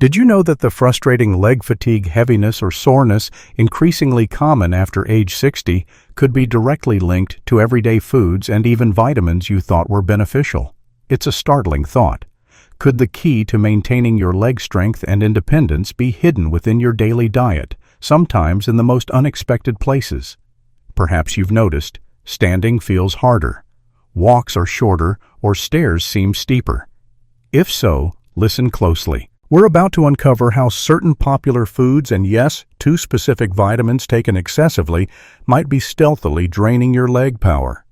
Did you know that the frustrating leg fatigue, heaviness, or soreness, increasingly common after age 60, could be directly linked to everyday foods and even vitamins you thought were beneficial? It's a startling thought. Could the key to maintaining your leg strength and independence be hidden within your daily diet, sometimes in the most unexpected places? Perhaps you've noticed, standing feels harder, walks are shorter, or stairs seem steeper. If so, listen closely. We're about to uncover how certain popular foods and, yes, 2 specific vitamins taken excessively might be stealthily draining your leg power.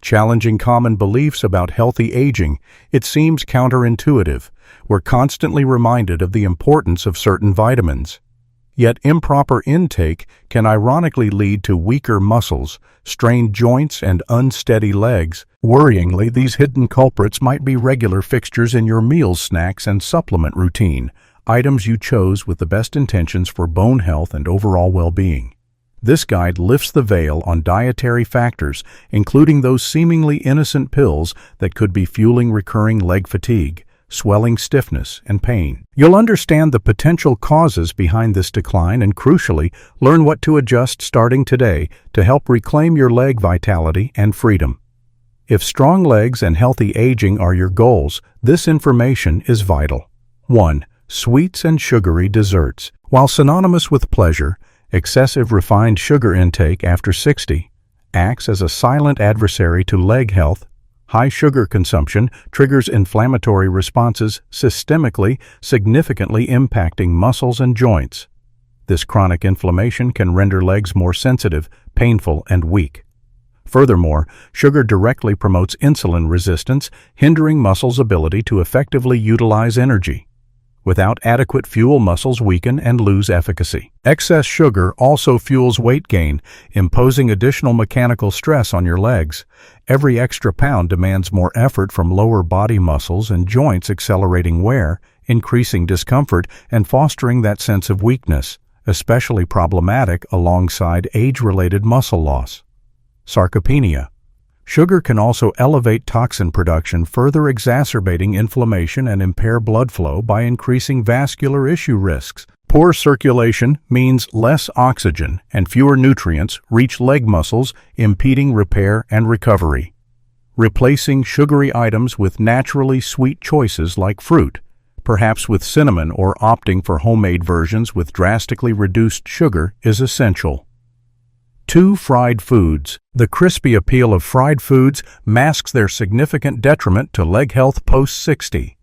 Challenging common beliefs about healthy aging, it seems counterintuitive. We're constantly reminded of the importance of certain vitamins. Yet improper intake can ironically lead to weaker muscles, strained joints, and unsteady legs. Worryingly, these hidden culprits might be regular fixtures in your meals, snacks, and supplement routine, items you chose with the best intentions for bone health and overall well-being. This guide lifts the veil on dietary factors, including those seemingly innocent pills that could be fueling recurring leg fatigue, swelling, stiffness, and pain. You'll understand the potential causes behind this decline and, crucially, learn what to adjust starting today to help reclaim your leg vitality and freedom. If strong legs and healthy aging are your goals, this information is vital. 1. Sweets and sugary desserts. While synonymous with pleasure, excessive refined sugar intake after 60 acts as a silent adversary to leg health. High sugar consumption triggers inflammatory responses systemically, significantly impacting muscles and joints. This chronic inflammation can render legs more sensitive, painful, and weak. Furthermore, sugar directly promotes insulin resistance, hindering muscles' ability to effectively utilize energy. Without adequate fuel, muscles weaken and lose efficacy. Excess sugar also fuels weight gain, imposing additional mechanical stress on your legs. Every extra pound demands more effort from lower body muscles and joints, accelerating wear, increasing discomfort, and fostering that sense of weakness, especially problematic alongside age-related muscle loss. Sarcopenia. Sugar can also elevate toxin production, further exacerbating inflammation and impair blood flow by increasing vascular issue risks. Poor circulation means less oxygen and fewer nutrients reach leg muscles, impeding repair and recovery. Replacing sugary items with naturally sweet choices like fruit, perhaps with cinnamon, or opting for homemade versions with drastically reduced sugar is essential. 2. Fried foods. The crispy appeal of fried foods masks their significant detriment to leg health post-60.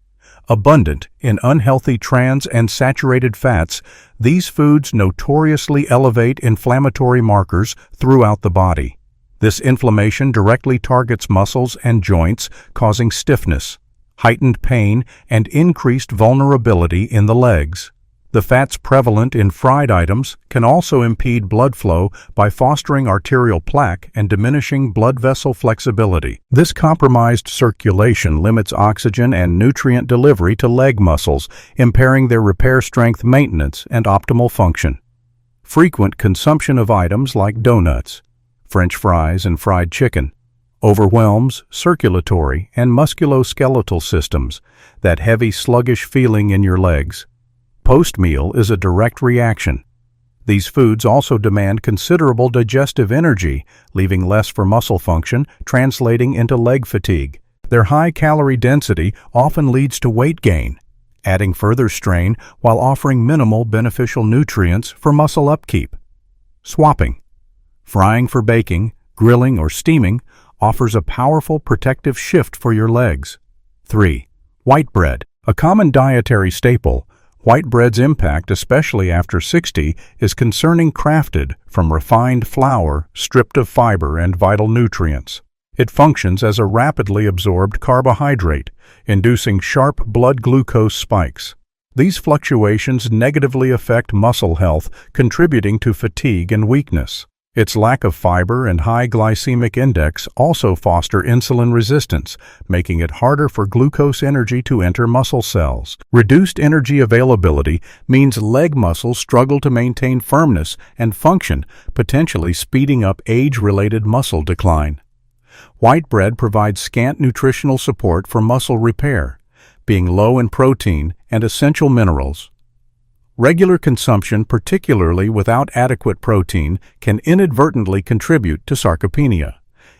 Abundant in unhealthy trans and saturated fats, these foods notoriously elevate inflammatory markers throughout the body. This inflammation directly targets muscles and joints, causing stiffness, heightened pain, and increased vulnerability in the legs. The fats prevalent in fried items can also impede blood flow by fostering arterial plaque and diminishing blood vessel flexibility. This compromised circulation limits oxygen and nutrient delivery to leg muscles, impairing their repair strength, maintenance, and optimal function. Frequent consumption of items like donuts, French fries, and fried chicken overwhelms circulatory and musculoskeletal systems, that heavy, sluggish feeling in your legs. Post-meal is a direct reaction. These foods also demand considerable digestive energy, leaving less for muscle function, translating into leg fatigue. Their high calorie density often leads to weight gain, adding further strain while offering minimal beneficial nutrients for muscle upkeep. Swapping. Frying for baking, grilling, or steaming offers a powerful protective shift for your legs. 3. White bread. A common dietary staple, white bread's impact, especially after 60, is concerning. Crafted from refined flour, stripped of fiber and vital nutrients, it functions as a rapidly absorbed carbohydrate, inducing sharp blood glucose spikes. These fluctuations negatively affect muscle health, contributing to fatigue and weakness. Its lack of fiber and high glycemic index also foster insulin resistance, making it harder for glucose energy to enter muscle cells. Reduced energy availability means leg muscles struggle to maintain firmness and function, potentially speeding up age-related muscle decline. White bread provides scant nutritional support for muscle repair, being low in protein and essential minerals. Regular consumption, particularly without adequate protein, can inadvertently contribute to sarcopenia.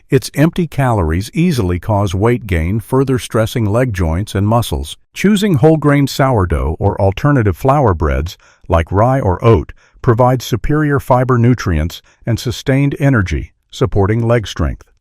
Its empty calories easily cause weight gain, further stressing leg joints and muscles. Choosing whole-grain sourdough or alternative flour breads, like rye or oat, provides superior fiber nutrients and sustained energy, supporting leg strength.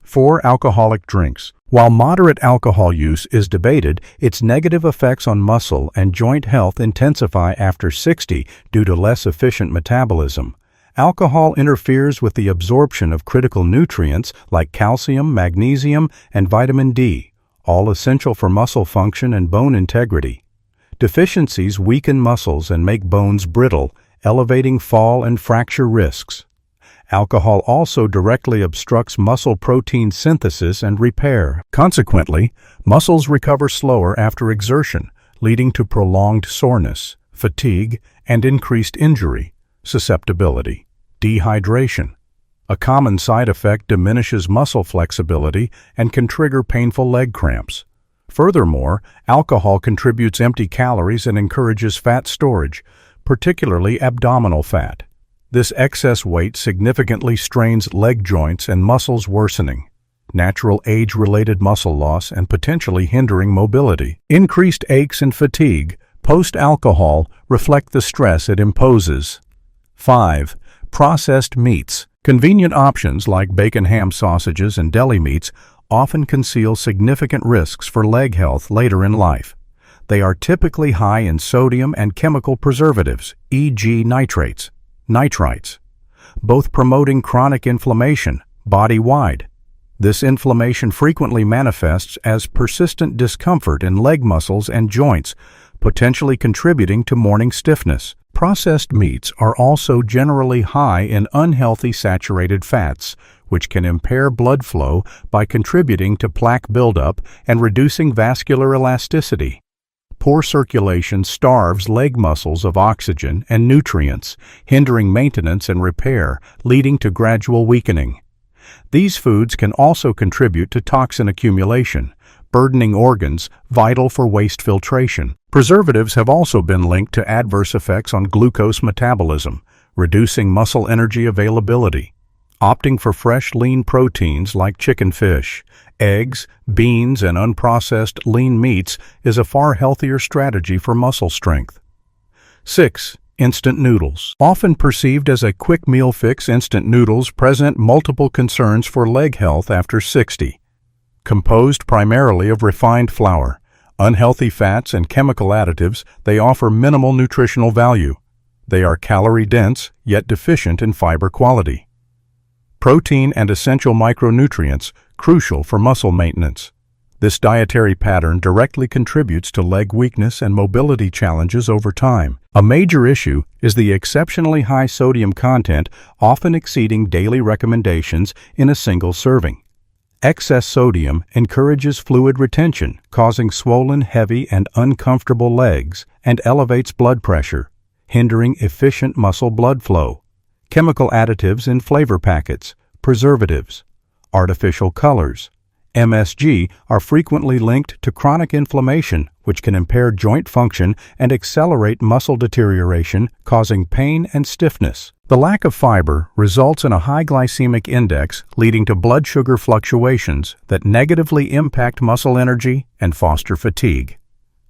4. Alcoholic drinks. While moderate alcohol use is debated, its negative effects on muscle and joint health intensify after 60 due to less efficient metabolism. Alcohol interferes with the absorption of critical nutrients like calcium, magnesium, and vitamin D, all essential for muscle function and bone integrity. Deficiencies weaken muscles and make bones brittle, elevating fall and fracture risks. Alcohol also directly obstructs muscle protein synthesis and repair. Consequently, muscles recover slower after exertion, leading to prolonged soreness, fatigue, and increased injury susceptibility. Dehydration. A common side effect diminishes muscle flexibility and can trigger painful leg cramps. Furthermore, alcohol contributes empty calories and encourages fat storage, particularly abdominal fat. This excess weight significantly strains leg joints and muscles, worsening natural age-related muscle loss and potentially hindering mobility. Increased aches and fatigue post-alcohol reflect the stress it imposes. 5. Processed meats. Convenient options like bacon, ham, sausages, and deli meats often conceal significant risks for leg health later in life. They are typically high in sodium and chemical preservatives, e.g. nitrites, both promoting chronic inflammation body-wide. This inflammation frequently manifests as persistent discomfort in leg muscles and joints, potentially contributing to morning stiffness. Processed meats are also generally high in unhealthy saturated fats, which can impair blood flow by contributing to plaque buildup and reducing vascular elasticity. Poor circulation starves leg muscles of oxygen and nutrients, hindering maintenance and repair, leading to gradual weakening. These foods can also contribute to toxin accumulation, burdening organs vital for waste filtration. Preservatives have also been linked to adverse effects on glucose metabolism, reducing muscle energy availability. Opting for fresh, lean proteins like chicken, fish, eggs, beans, and unprocessed lean meats is a far healthier strategy for muscle strength. 6. Instant noodles. Often perceived as a quick meal fix, instant noodles present multiple concerns for leg health after 60. Composed primarily of refined flour, unhealthy fats, and chemical additives, they offer minimal nutritional value. They are calorie-dense, yet deficient in fiber quality. Protein and essential micronutrients, crucial for muscle maintenance. This dietary pattern directly contributes to leg weakness and mobility challenges over time. A major issue is the exceptionally high sodium content, often exceeding daily recommendations in a single serving. Excess sodium encourages fluid retention, causing swollen, heavy, and uncomfortable legs, and elevates blood pressure, hindering efficient muscle blood flow. Chemical additives in flavor packets, preservatives, artificial colors, MSG are frequently linked to chronic inflammation, which can impair joint function and accelerate muscle deterioration, causing pain and stiffness. The lack of fiber results in a high glycemic index, leading to blood sugar fluctuations that negatively impact muscle energy and foster fatigue.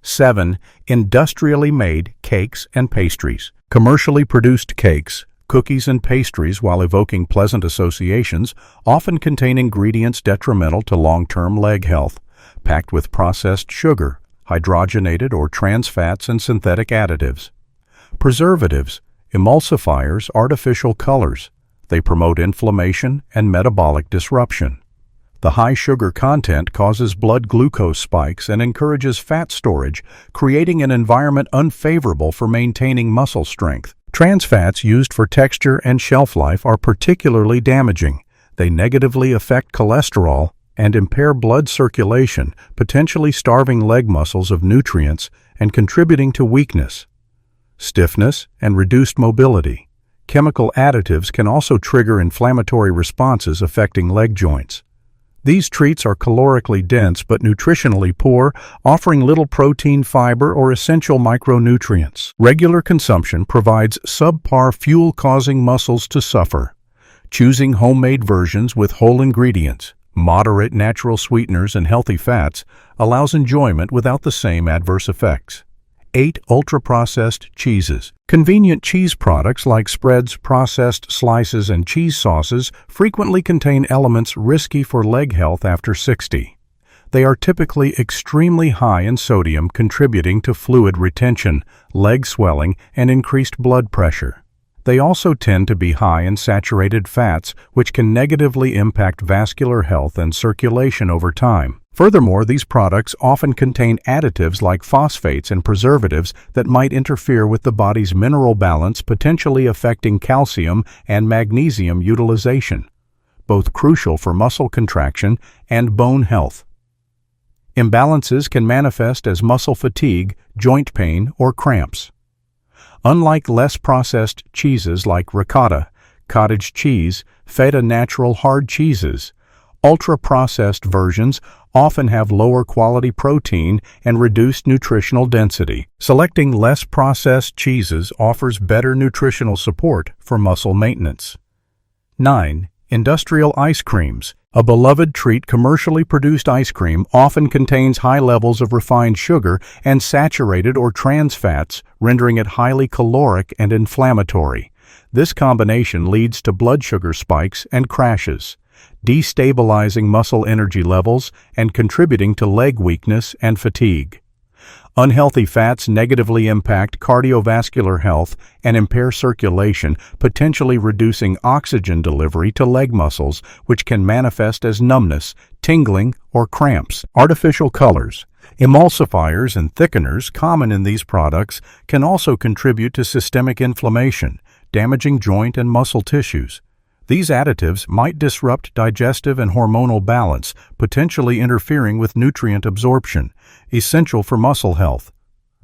7. Industrially made cakes and pastries. Commercially produced cakes, cookies, and pastries, while evoking pleasant associations, often contain ingredients detrimental to long-term leg health, packed with processed sugar, hydrogenated or trans fats, and synthetic additives. Preservatives, emulsifiers, artificial colors. They promote inflammation and metabolic disruption. The high sugar content causes blood glucose spikes and encourages fat storage, creating an environment unfavorable for maintaining muscle strength. Trans fats used for texture and shelf life are particularly damaging. They negatively affect cholesterol and impair blood circulation, potentially starving leg muscles of nutrients and contributing to weakness, stiffness, and reduced mobility. Chemical additives can also trigger inflammatory responses affecting leg joints. These treats are calorically dense but nutritionally poor, offering little protein, fiber, or essential micronutrients. Regular consumption provides subpar fuel, causing muscles to suffer. Choosing homemade versions with whole ingredients, moderate natural sweeteners, and healthy fats allows enjoyment without the same adverse effects. 8. Ultra-processed cheeses. Convenient cheese products like spreads, processed slices, and cheese sauces frequently contain elements risky for leg health after 60. They are typically extremely high in sodium, contributing to fluid retention, leg swelling, and increased blood pressure. They also tend to be high in saturated fats, which can negatively impact vascular health and circulation over time. Furthermore, these products often contain additives like phosphates and preservatives that might interfere with the body's mineral balance, potentially affecting calcium and magnesium utilization, both crucial for muscle contraction and bone health. Imbalances can manifest as muscle fatigue, joint pain, or cramps. Unlike less processed cheeses like ricotta, cottage cheese, feta natural hard cheeses, ultra-processed versions often have lower quality protein and reduced nutritional density. Selecting less processed cheeses offers better nutritional support for muscle maintenance. 9. Industrial ice creams. A beloved treat, commercially produced ice cream often contains high levels of refined sugar and saturated or trans fats, rendering it highly caloric and inflammatory. This combination leads to blood sugar spikes and crashes, destabilizing muscle energy levels and contributing to leg weakness and fatigue. Unhealthy fats negatively impact cardiovascular health and impair circulation, potentially reducing oxygen delivery to leg muscles, which can manifest as numbness, tingling, or cramps. Artificial colors, emulsifiers, and thickeners common in these products can also contribute to systemic inflammation, damaging joint and muscle tissues. These additives might disrupt digestive and hormonal balance, potentially interfering with nutrient absorption, essential for muscle health.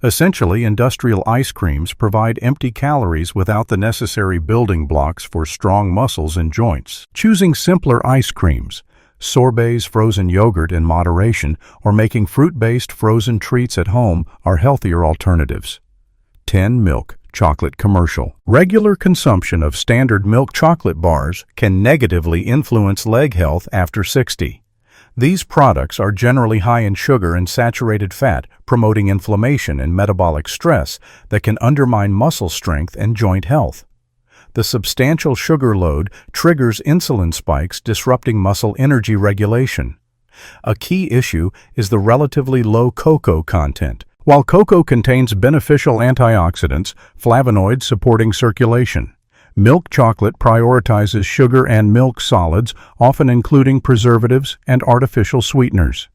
Essentially, industrial ice creams provide empty calories without the necessary building blocks for strong muscles and joints. Choosing simpler ice creams, sorbets, frozen yogurt in moderation, or making fruit-based frozen treats at home are healthier alternatives. 10. Milk chocolate commercial. Regular consumption of standard milk chocolate bars can negatively influence leg health after 60. These products are generally high in sugar and saturated fat, promoting inflammation and metabolic stress that can undermine muscle strength and joint health. The substantial sugar load triggers insulin spikes, disrupting muscle energy regulation. A key issue is the relatively low cocoa content. While cocoa contains beneficial antioxidants, flavonoids supporting circulation, milk chocolate prioritizes sugar and milk solids, often including preservatives and artificial sweeteners.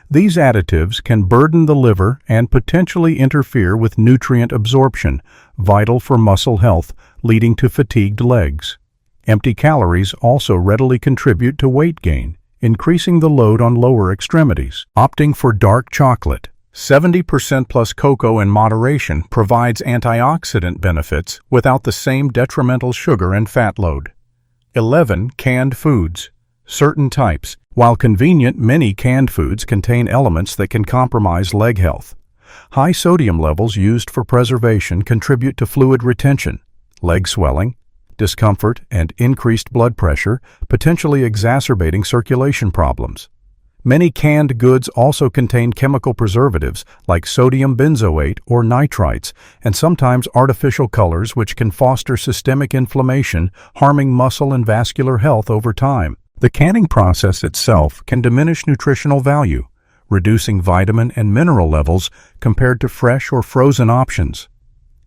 These additives can burden the liver and potentially interfere with nutrient absorption, vital for muscle health, leading to fatigued legs. Empty calories also readily contribute to weight gain, increasing the load on lower extremities. Opting for dark chocolate, 70% plus cocoa in moderation, provides antioxidant benefits without the same detrimental sugar and fat load. 11. Canned foods. Certain types. While convenient, many canned foods contain elements that can compromise leg health. High sodium levels used for preservation contribute to fluid retention, leg swelling, discomfort, and increased blood pressure, potentially exacerbating circulation problems. Many canned goods also contain chemical preservatives like sodium benzoate or nitrites, and sometimes artificial colors which can foster systemic inflammation, harming muscle and vascular health over time. The canning process itself can diminish nutritional value, reducing vitamin and mineral levels compared to fresh or frozen options.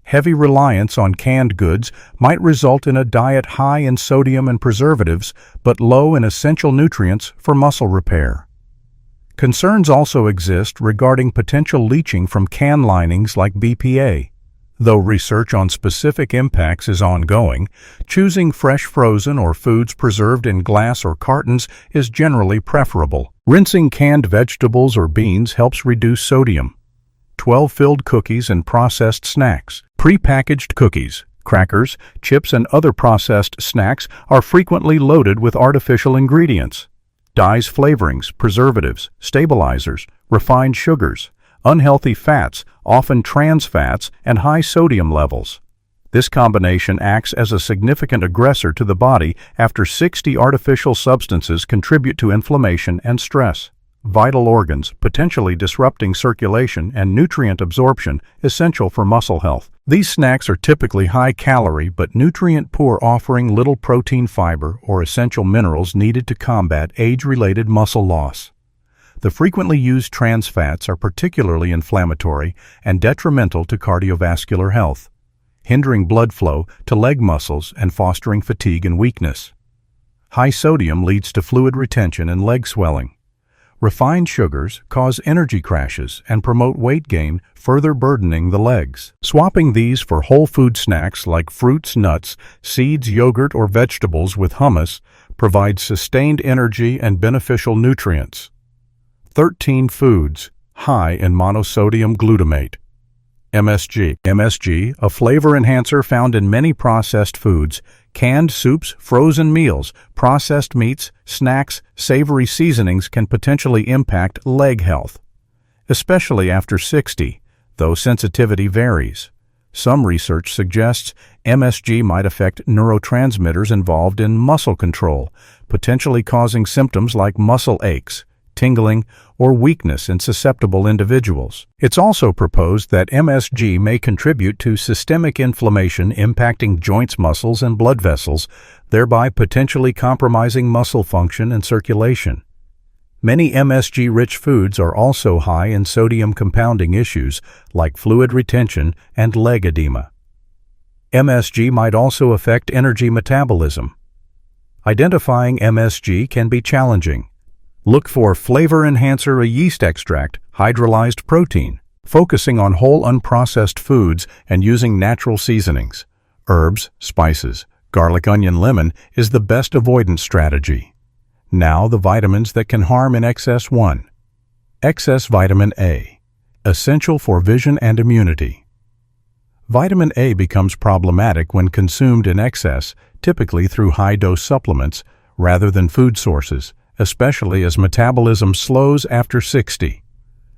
Heavy reliance on canned goods might result in a diet high in sodium and preservatives but low in essential nutrients for muscle repair. Concerns also exist regarding potential leaching from can linings like BPA. Though research on specific impacts is ongoing, choosing fresh frozen or foods preserved in glass or cartons is generally preferable. Rinsing canned vegetables or beans helps reduce sodium. 12. Filled cookies and processed snacks. Prepackaged cookies, crackers, chips, and other processed snacks are frequently loaded with artificial ingredients. Dyes, flavorings, preservatives, stabilizers, refined sugars, unhealthy fats, often trans fats, and high sodium levels. This combination acts as a significant aggressor to the body after 60 artificial substances contribute to inflammation and stress. Vital organs, potentially disrupting circulation and nutrient absorption, essential for muscle health. These snacks are typically high-calorie but nutrient-poor, offering little protein, fiber, or essential minerals needed to combat age-related muscle loss. The frequently used trans fats are particularly inflammatory and detrimental to cardiovascular health, hindering blood flow to leg muscles and fostering fatigue and weakness. High sodium leads to fluid retention and leg swelling. Refined sugars cause energy crashes and promote weight gain, further burdening the legs. Swapping these for whole food snacks like fruits, nuts, seeds, yogurt, or vegetables with hummus provides sustained energy and beneficial nutrients. 13 foods high in monosodium glutamate. MSG. MSG, a flavor enhancer found in many processed foods, canned soups, frozen meals, processed meats, snacks, savory seasonings can potentially impact leg health, especially after 60, though sensitivity varies. Some research suggests MSG might affect neurotransmitters involved in muscle control, potentially causing symptoms like muscle aches, tingling, or weakness in susceptible individuals. It's also proposed that MSG may contribute to systemic inflammation impacting joints, muscles, and blood vessels, thereby potentially compromising muscle function and circulation. Many MSG-rich foods are also high in sodium compounding issues like fluid retention and leg edema. MSG might also affect energy metabolism. Identifying MSG can be challenging. Look for flavor enhancer, a yeast extract, hydrolyzed protein, focusing on whole unprocessed foods and using natural seasonings. Herbs, spices, garlic, onion, lemon is the best avoidance strategy. Now the vitamins that can harm in excess. 1. Excess vitamin A, essential for vision and immunity. Vitamin A becomes problematic when consumed in excess, typically through high-dose supplements rather than food sources, especially as metabolism slows after 60.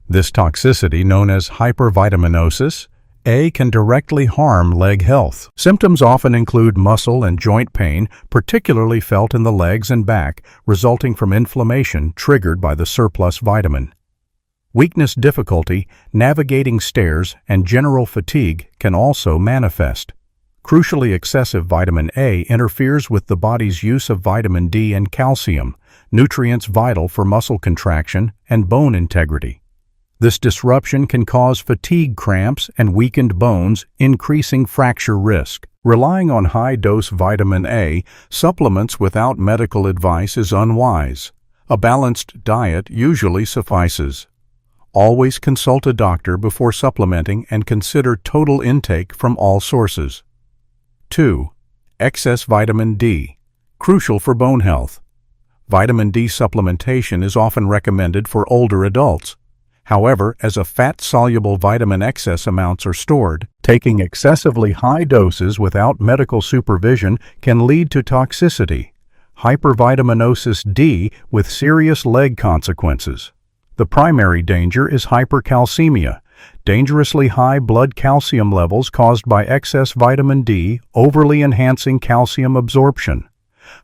This toxicity, known as hypervitaminosis A, can directly harm leg health. Symptoms often include muscle and joint pain, particularly felt in the legs and back, resulting from inflammation triggered by the surplus vitamin. Weakness, difficulty navigating stairs, and general fatigue can also manifest. Crucially, excessive vitamin A interferes with the body's use of vitamin D and calcium, nutrients vital for muscle contraction and bone integrity. This disruption can cause fatigue, cramps, and weakened bones, increasing fracture risk. Relying on high-dose vitamin A supplements without medical advice is unwise. A balanced diet usually suffices. Always consult a doctor before supplementing and consider total intake from all sources. 2. Excess vitamin D, crucial for bone health. Vitamin D supplementation is often recommended for older adults. However, as a fat-soluble vitamin, excess amounts are stored. Taking excessively high doses without medical supervision can lead to toxicity, hypervitaminosis D, with serious leg consequences. The primary danger is hypercalcemia, dangerously high blood calcium levels caused by excess vitamin D, overly enhancing calcium absorption.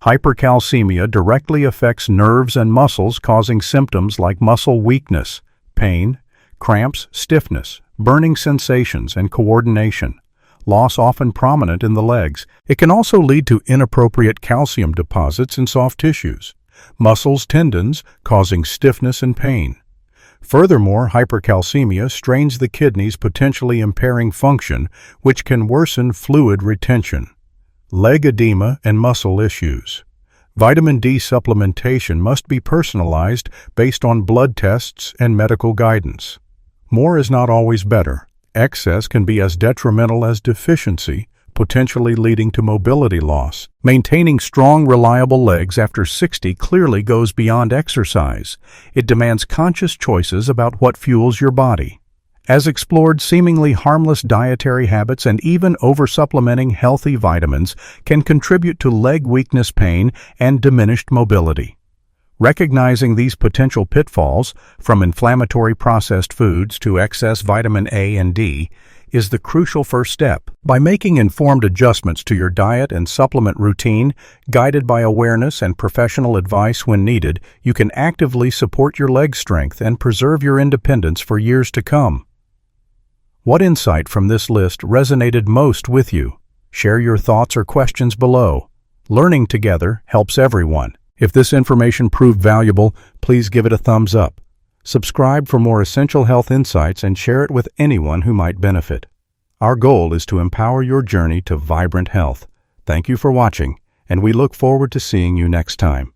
Hypercalcemia directly affects nerves and muscles, causing symptoms like muscle weakness, pain, cramps, stiffness, burning sensations, and coordination. Loss often prominent in the legs. It can also lead to inappropriate calcium deposits in soft tissues, muscles, tendons, causing stiffness and pain. Furthermore, hypercalcemia strains the kidneys, potentially impairing function, which can worsen fluid retention. Leg edema and muscle issues. Vitamin D supplementation must be personalized based on blood tests and medical guidance. More is not always better. Excess can be as detrimental as deficiency, potentially leading to mobility loss. Maintaining strong, reliable legs after 60 clearly goes beyond exercise. It demands conscious choices about what fuels your body. As explored, seemingly harmless dietary habits and even oversupplementing healthy vitamins can contribute to leg weakness, pain, and diminished mobility. Recognizing these potential pitfalls, from inflammatory processed foods to excess vitamin A and D, is the crucial first step. By making informed adjustments to your diet and supplement routine, guided by awareness and professional advice when needed, you can actively support your leg strength and preserve your independence for years to come. What insight from this list resonated most with you? Share your thoughts or questions below. Learning together helps everyone. If this information proved valuable, please give it a thumbs up. Subscribe for more essential health insights and share it with anyone who might benefit. Our goal is to empower your journey to vibrant health. Thank you for watching, and we look forward to seeing you next time.